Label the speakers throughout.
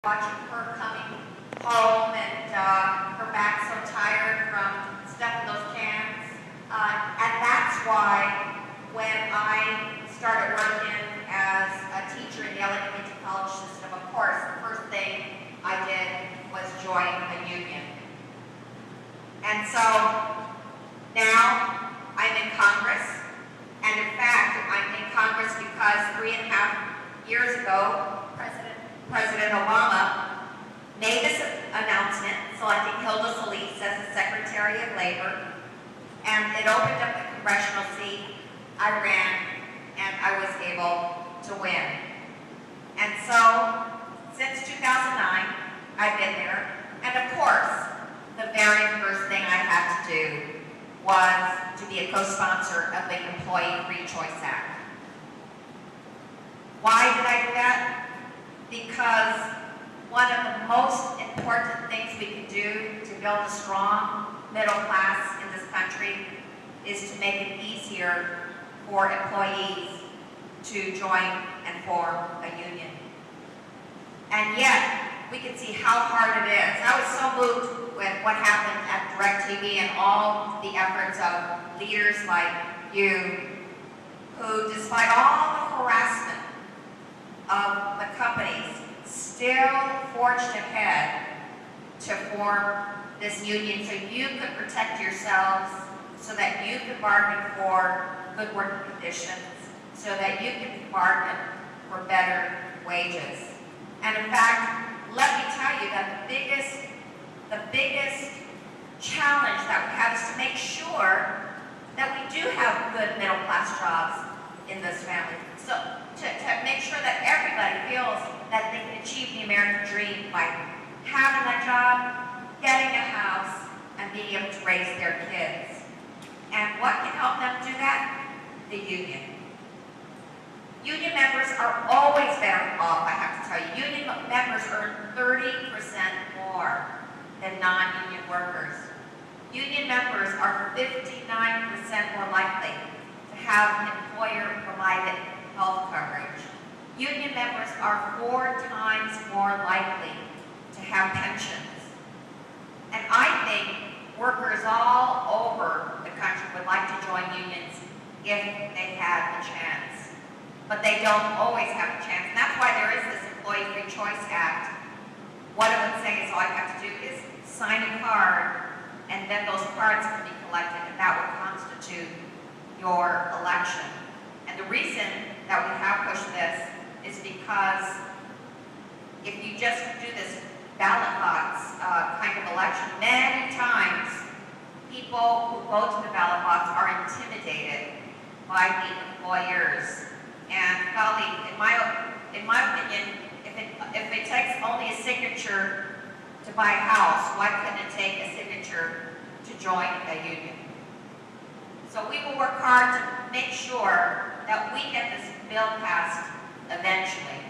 Speaker 1: watching her coming home and her back so tired from stuffing those cans. And that's why when I started working as a teacher in the LA Community College system, of course, the first thing I did was join a union. And so now I'm in Congress. And in fact, I'm in Congress because 3.5 years ago, President Obama made this announcement selecting Hilda Solis as the Secretary of Labor, and it opened up the congressional seat. I ran, and I was able to win. And so, since 2009, I've been there, and of course, the very first thing I had to do was to be a co-sponsor of the Employee Free Choice Act. Why did I do that? Because one of the most important things we can do to build a strong middle class in this country is to make it easier for employees to join and form a union. And yet, we can see how hard it is. I was so moved with what happened at DirecTV and all the efforts of leaders like you, who, despite all the harassment of the companies, still forged ahead to form this union so you could protect yourselves, so that you could bargain for good working conditions, so that you could bargain for better wages. And in fact, let me tell you that the biggest challenge that we have is to make sure that we do have good middle class jobs in this family. So to make sure that everybody feels that they can achieve the American dream by having a job, getting a house, and being able to raise their kids. And what can help them do that? The union. Union members are always better off, I have to tell you. Union members earn 30% more than non-union workers. Union members are 59% more likely to have employer-provided health coverage. Union members are 4 times more likely to have pensions. And I think workers all over the country would like to join unions if they had the chance. But they don't always have a chance. And that's why there is this Employee Free Choice Act. What it would say is all you have to do is sign a card, and then those cards can be collected, and that would constitute your election. And the reason that we have pushed this is because if you just do this ballot box kind of election, many times people who go to the ballot box are intimidated by the employers. And golly, in my opinion, if it takes only a signature to buy a house, why couldn't it take a signature to join a union? So we will work hard to make sure that we get this bill passed eventually.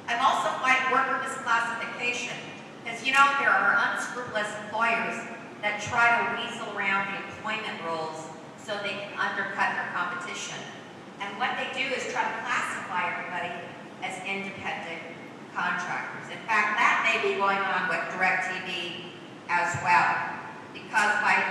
Speaker 1: I'm also fighting worker misclassification, because you know there are unscrupulous employers that try to weasel around the employment rules so they can undercut their competition. And what they do is try to classify everybody as independent contractors. In fact, that may be going on with DirecTV as well, because by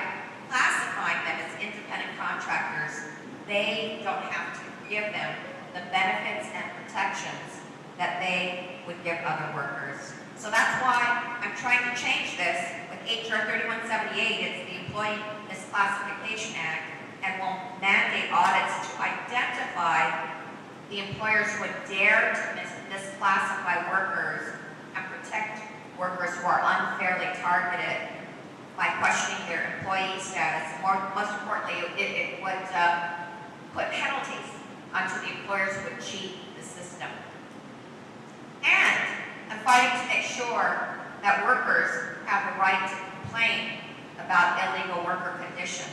Speaker 1: classifying them as independent contractors, they don't have to give them the benefits and protections that they would give other workers. So that's why I'm trying to change this with HR 3178. It's the Employee Misclassification Act, and will mandate audits to identify the employers who would dare to misclassify workers and protect workers who are unfairly targeted by questioning their employee status. Most importantly, it would put penalties onto the employers who would cheat the system. And I'm fighting to make sure that workers have the right to complain about illegal worker conditions.